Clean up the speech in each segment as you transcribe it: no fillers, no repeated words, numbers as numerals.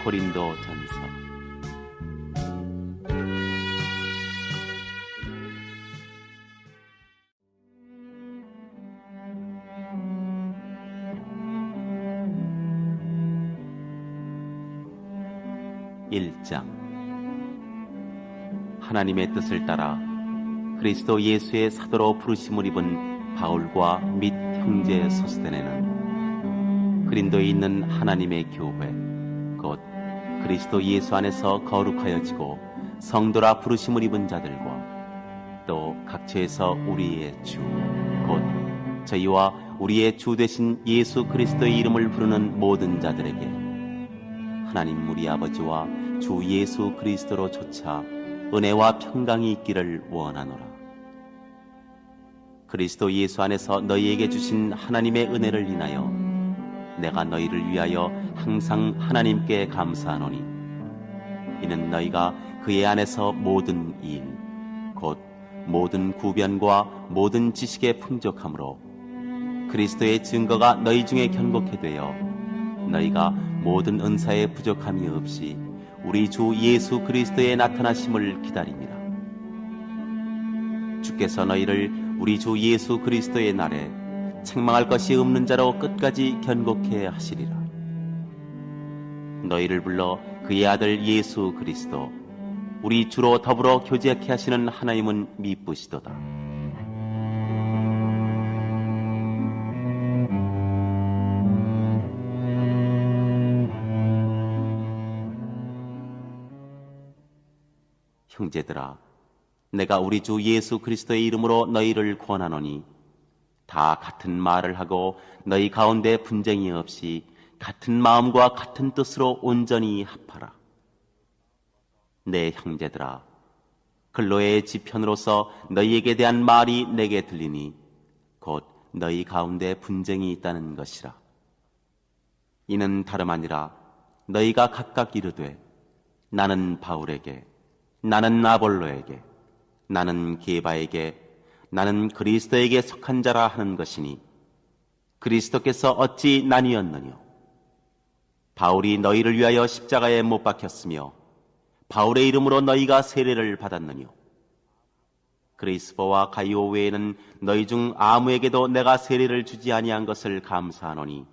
고린도 전서. (1장) 하나님의 뜻을 따라 그리스도 예수의 사도로 부르심을 입은 바울과 및 형제 소스데네는 그린도에 있는 하나님의 교회 곧 그리스도 예수 안에서 거룩하여지고 성도라 부르심을 입은 자들과 또 각처에서 우리의 주 곧 저희와 우리의 주 되신 예수 그리스도의 이름을 부르는 모든 자들에게 하나님 우리 아버지와 주 예수 그리스도로 조차 은혜와 평강이 있기를 원하노라. 그리스도 예수 안에서 너희에게 주신 하나님의 은혜를 인하여 내가 너희를 위하여 항상 하나님께 감사하노니 이는 너희가 그의 안에서 모든 일 곧 모든 구변과 모든 지식에 풍족함으로 그리스도의 증거가 너희 중에 견고케 되어 너희가 모든 은사에 부족함이 없이 우리 주 예수 그리스도의 나타나심을 기다립니다. 주께서 너희를 우리 주 예수 그리스도의 날에 책망할 것이 없는 자로 끝까지 견고케 하시리라. 너희를 불러 그의 아들 예수 그리스도 우리 주로 더불어 교제케 하시는 하나님은 미쁘시도다. 형제들아, 내가 우리 주 예수 그리스도의 이름으로 너희를 권하노니 다 같은 말을 하고 너희 가운데 분쟁이 없이 같은 마음과 같은 뜻으로 온전히 합하라. 내 형제들아, 글로의 지편으로서 너희에게 대한 말이 내게 들리니 곧 너희 가운데 분쟁이 있다는 것이라. 이는 다름 아니라 너희가 각각 이르되 나는 바울에게, 나는 아볼로에게, 나는 게바에게, 나는 그리스도에게 속한 자라 하는 것이니 그리스도께서 어찌 나뉘었느뇨? 바울이 너희를 위하여 십자가에 못 박혔으며 바울의 이름으로 너희가 세례를 받았느뇨? 그리스도와 가이오 외에는 너희 중 아무에게도 내가 세례를 주지 아니한 것을 감사하노니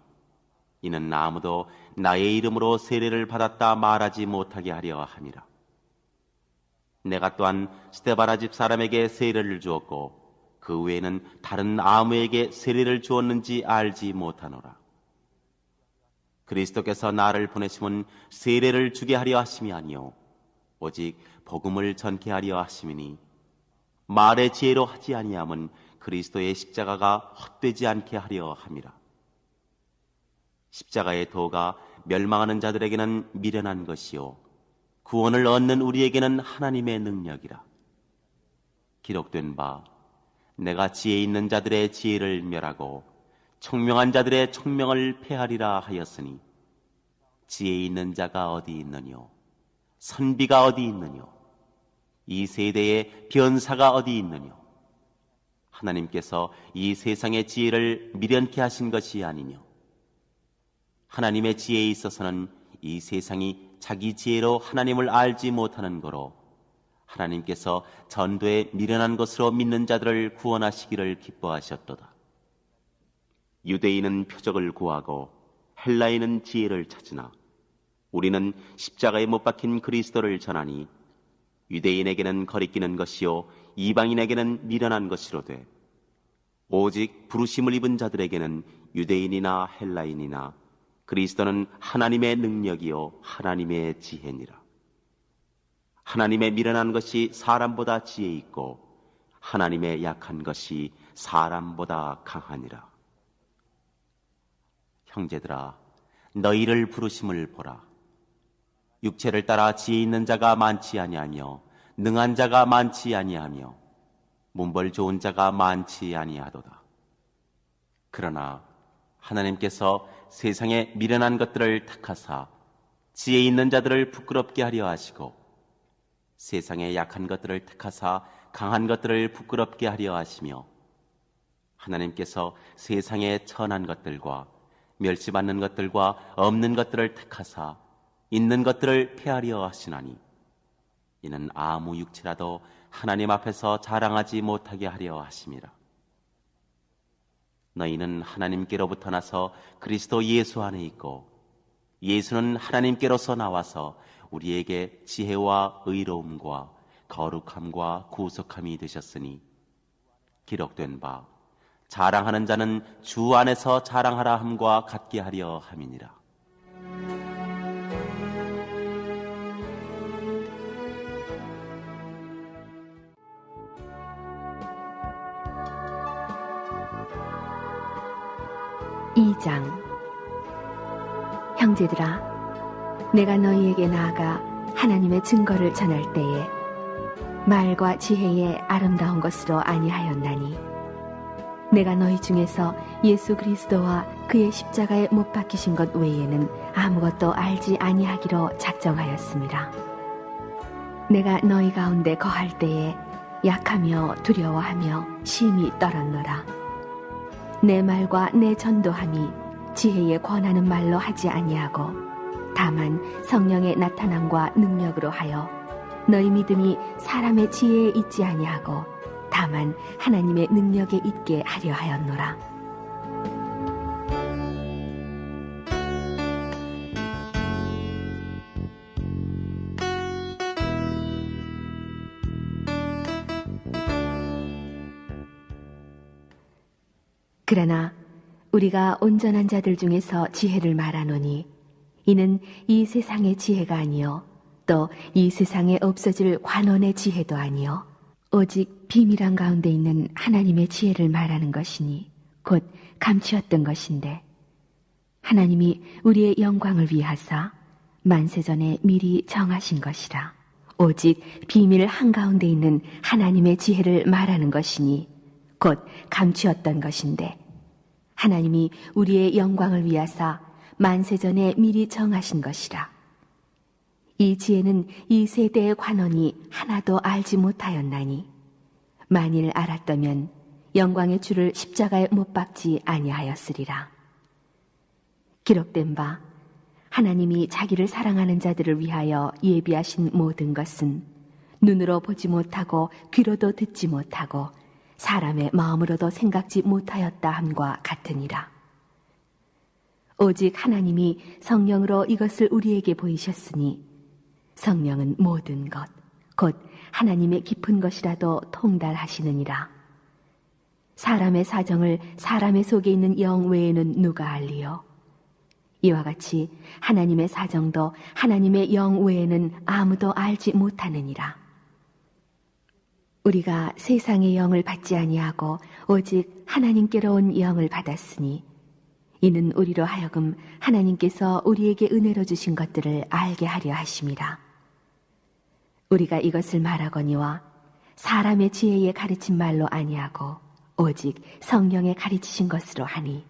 이는 아무도 나의 이름으로 세례를 받았다 말하지 못하게 하려 함이라. 내가 또한 스데바나 집 사람에게 세례를 주었고 그 외에는 다른 아무에게 세례를 주었는지 알지 못하노라. 그리스도께서 나를 보내심은 세례를 주게 하려 하심이 아니요 오직 복음을 전케 하려 하심이니 말의 지혜로 하지 아니함은 그리스도의 십자가가 헛되지 않게 하려 함이라. 십자가의 도가 멸망하는 자들에게는 미련한 것이요 구원을 얻는 우리에게는 하나님의 능력이라. 기록된 바 내가 지혜 있는 자들의 지혜를 멸하고 총명한 자들의 총명을 폐하리라 하였으니 지혜 있는 자가 어디 있느뇨? 선비가 어디 있느뇨? 이 세대의 변사가 어디 있느뇨? 하나님께서 이 세상의 지혜를 미련케 하신 것이 아니뇨? 하나님의 지혜에 있어서는 이 세상이 자기 지혜로 하나님을 알지 못하는 거로 하나님께서 전도에 미련한 것으로 믿는 자들을 구원하시기를 기뻐하셨도다. 유대인은 표적을 구하고 헬라인은 지혜를 찾으나 우리는 십자가에 못 박힌 그리스도를 전하니 유대인에게는 거리끼는 것이요 이방인에게는 미련한 것이로되 오직 부르심을 입은 자들에게는 유대인이나 헬라인이나 그리스도는 하나님의 능력이요 하나님의 지혜니라. 하나님의 미련한 것이 사람보다 지혜 있고 하나님의 약한 것이 사람보다 강하니라. 형제들아, 너희를 부르심을 보라. 육체를 따라 지혜 있는 자가 많지 아니하며 능한 자가 많지 아니하며 문벌 좋은 자가 많지 아니하도다. 그러나 하나님께서 세상에 미련한 것들을 택하사 지혜 있는 자들을 부끄럽게 하려 하시고 세상에 약한 것들을 택하사 강한 것들을 부끄럽게 하려 하시며 하나님께서 세상의 천한 것들과 멸시받는 것들과 없는 것들을 택하사 있는 것들을 폐하려 하시나니 이는 아무 육체라도 하나님 앞에서 자랑하지 못하게 하려 하심이라. 너희는 하나님께로부터 나서 그리스도 예수 안에 있고 예수는 하나님께로서 나와서 우리에게 지혜와 의로움과 거룩함과 구속함이 되셨으니 기록된 바 자랑하는 자는 주 안에서 자랑하라 함과 같게 하려 함이니라. 이장 형제들아, 내가 너희에게 나아가 하나님의 증거를 전할 때에 말과 지혜의 아름다운 것으로 아니하였나니 내가 너희 중에서 예수 그리스도와 그의 십자가에 못 박히신 것 외에는 아무것도 알지 아니하기로 작정하였습니다. 내가 너희 가운데 거할 때에 약하며 두려워하며 심히 떨었노라. 내 말과 내 전도함이 지혜에 권하는 말로 하지 아니하고 다만 성령의 나타남과 능력으로 하여 너희 믿음이 사람의 지혜에 있지 아니하고 다만 하나님의 능력에 있게 하려 하였노라. 그러나 우리가 온전한 자들 중에서 지혜를 말하노니 이는 이 세상의 지혜가 아니요 또 이 세상에 없어질 관원의 지혜도 아니요 오직 비밀한 가운데 있는 하나님의 지혜를 말하는 것이니 곧 감추었던 것인데 하나님이 우리의 영광을 위하사 만세전에 미리 정하신 것이라. 오직 비밀 한가운데 있는 하나님의 지혜를 말하는 것이니 곧 감추었던 것인데 하나님이 우리의 영광을 위하사 만세전에 미리 정하신 것이라. 이 지혜는 이 세대의 관원이 하나도 알지 못하였나니 만일 알았다면 영광의 주를 십자가에 못 박지 아니하였으리라. 기록된 바 하나님이 자기를 사랑하는 자들을 위하여 예비하신 모든 것은 눈으로 보지 못하고 귀로도 듣지 못하고 사람의 마음으로도 생각지 못하였다 함과 같으니라. 오직 하나님이 성령으로 이것을 우리에게 보이셨으니 성령은 모든 것, 곧 하나님의 깊은 것이라도 통달하시느니라. 사람의 사정을 사람의 속에 있는 영 외에는 누가 알리요? 이와 같이 하나님의 사정도 하나님의 영 외에는 아무도 알지 못하느니라. 우리가 세상의 영을 받지 아니하고 오직 하나님께로 온 영을 받았으니 이는 우리로 하여금 하나님께서 우리에게 은혜로 주신 것들을 알게 하려 하심이라. 우리가 이것을 말하거니와 사람의 지혜에 가르친 말로 아니하고 오직 성령에 가르치신 것으로 하니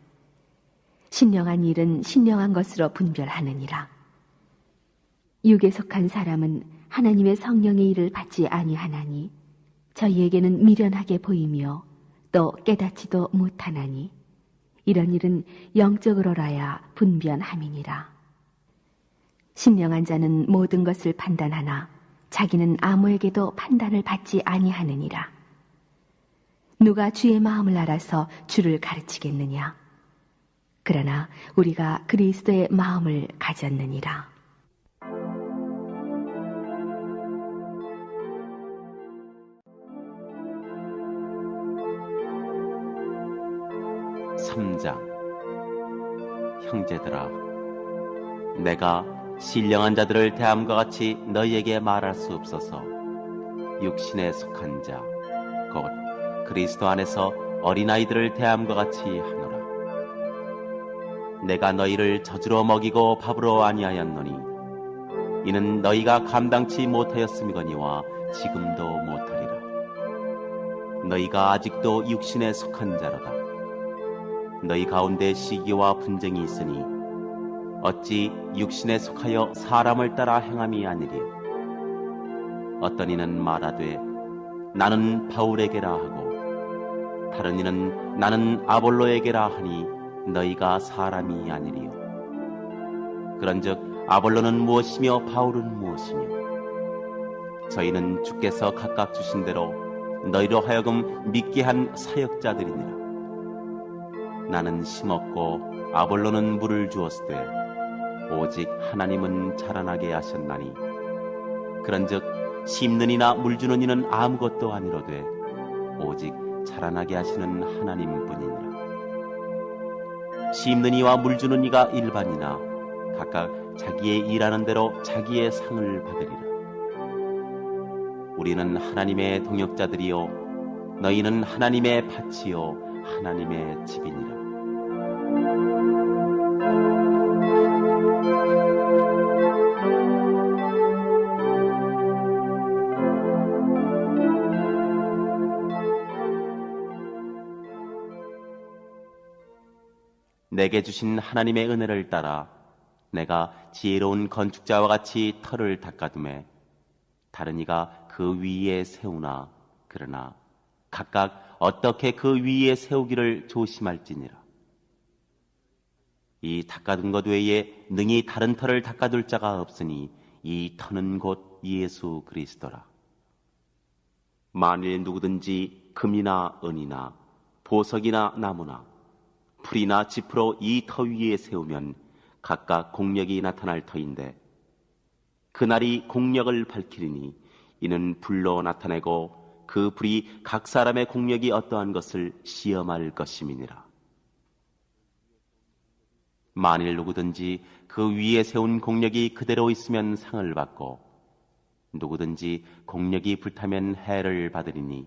신령한 일은 신령한 것으로 분별하느니라. 육에 속한 사람은 하나님의 성령의 일을 받지 아니하나니 저희에게는 미련하게 보이며 또 깨닫지도 못하나니 이런 일은 영적으로라야 분변함이니라. 신령한 자는 모든 것을 판단하나 자기는 아무에게도 판단을 받지 아니하느니라. 누가 주의 마음을 알아서 주를 가르치겠느냐? 그러나 우리가 그리스도의 마음을 가졌느니라. (3장) 형제들아, 내가 신령한 자들을 대함과 같이 너희에게 말할 수 없어서 육신에 속한 자, 곧 그리스도 안에서 어린아이들을 대함과 같이 하노라. 내가 너희를 젖으로 먹이고 밥으로 아니하였노니 이는 너희가 감당치 못하였음이거니와 지금도 못하리라. 너희가 아직도 육신에 속한 자로다. 너희 가운데 시기와 분쟁이 있으니 어찌 육신에 속하여 사람을 따라 행함이 아니리요. 어떤 이는 말하되 나는 바울에게라 하고 다른 이는 나는 아볼로에게라 하니 너희가 사람이 아니리요. 그런즉 아볼로는 무엇이며 바울은 무엇이며 저희는 주께서 각각 주신 대로 너희로 하여금 믿게 한 사역자들이니라. 나는 심었고 아볼로는 물을 주었으되 오직 하나님은 자라나게 하셨나니 그런즉 심는 이나 물 주는 이는 아무것도 아니로되 오직 자라나게 하시는 하나님뿐이니라. 심는 이와 물 주는 이가 일반이나 각각 자기의 일하는 대로 자기의 상을 받으리라. 우리는 하나님의 동역자들이요 너희는 하나님의 밭이요 하나님의 집이니라. 내게 주신 하나님의 은혜를 따라 내가 지혜로운 건축자와 같이 터를 닦아두매 다른 이가 그 위에 세우나 그러나 각각 어떻게 그 위에 세우기를 조심할지니라. 이 닦아둔 것 외에 능히 다른 터를 닦아둘 자가 없으니 이 터는 곧 예수 그리스도라. 만일 누구든지 금이나 은이나 보석이나 나무나 풀이나 짚으로 이 터 위에 세우면 각각 공력이 나타날 터인데 그날이 공력을 밝히리니 이는 불로 나타내고 그 불이 각 사람의 공력이 어떠한 것을 시험할 것임이니라. 만일 누구든지 그 위에 세운 공력이 그대로 있으면 상을 받고 누구든지 공력이 불타면 해를 받으리니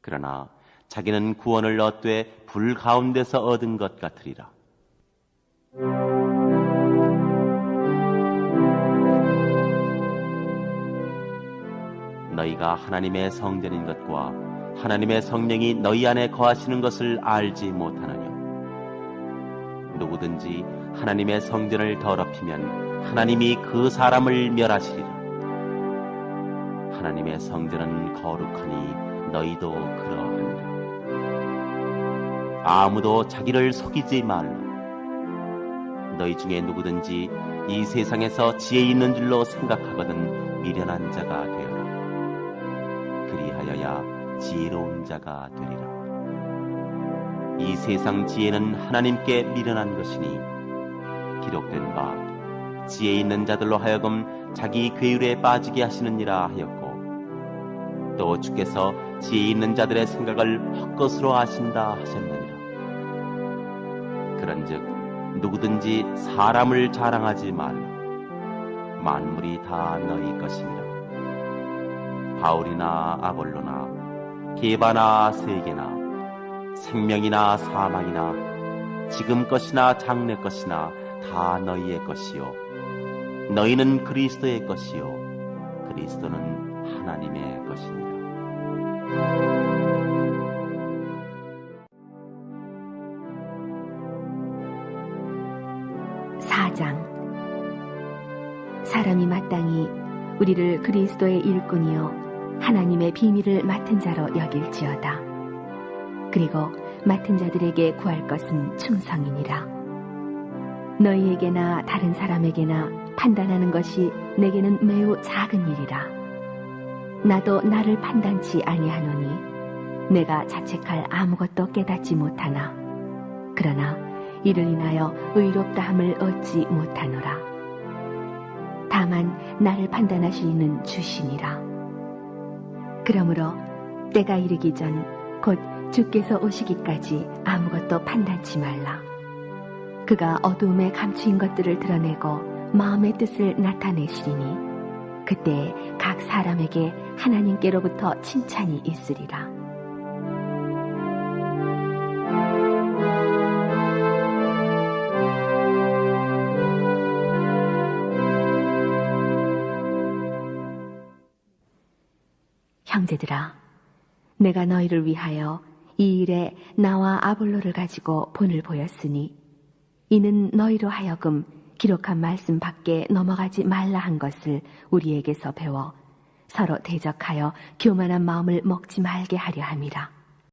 그러나 자기는 구원을 얻되 불 가운데서 얻은 것 같으리라. 너희가 하나님의 성전인 것과 하나님의 성령이 너희 안에 거하시는 것을 알지 못하느냐. 누구든지 하나님의 성전을 더럽히면 하나님이 그 사람을 멸하시리라. 하나님의 성전은 거룩하니 너희도 그러하니라. 아무도 자기를 속이지 말라. 너희 중에 누구든지 이 세상에서 지혜 있는 줄로 생각하거든 미련한 자가 되어라. 그리하여야 지혜로운 자가 되리라. 이 세상 지혜는 하나님께 미련한 것이니 기록된 바 지혜 있는 자들로 하여금 자기 괴율에 빠지게 하시느니라 하였고 또 주께서 지혜 있는 자들의 생각을 헛것으로 아신다 하셨느니라. 그런즉 누구든지 사람을 자랑하지 말라. 만물이 다 너희 것이니라. 바울이나 아볼로나 게바나 세계나 생명이나 사망이나 지금 것이나 장래 것이나 다 너희의 것이요 너희는 그리스도의 것이요 그리스도는 하나님의 것이니라. 4장. 사람이 마땅히 우리를 그리스도의 일꾼이요 하나님의 비밀을 맡은 자로 여길지어다. 그리고 맡은 자들에게 구할 것은 충성이니라. 너희에게나 다른 사람에게나 판단하는 것이 내게는 매우 작은 일이라. 나도 나를 판단치 아니하노니 내가 자책할 아무것도 깨닫지 못하나 그러나 이를 인하여 의롭다함을 얻지 못하노라. 다만 나를 판단하시는 주시니라. 그러므로 때가 이르기 전 곧 주께서 오시기까지 아무것도 판단치 말라. 그가 어두움에 감추인 것들을 드러내고 마음의 뜻을 나타내시리니 그때 각 사람에게 하나님께로부터 칭찬이 있으리라. 형제들아, 내가 너희를 위하여 이 일에 나와 아볼로를 가지고 본을 보였으니 이는 너희로 하여금 기록한 말씀 밖에 넘어가지 말라 한 것을 우리에게서 배워 서로 대적하여 교만한 마음을 먹지 말게 하려 함이라.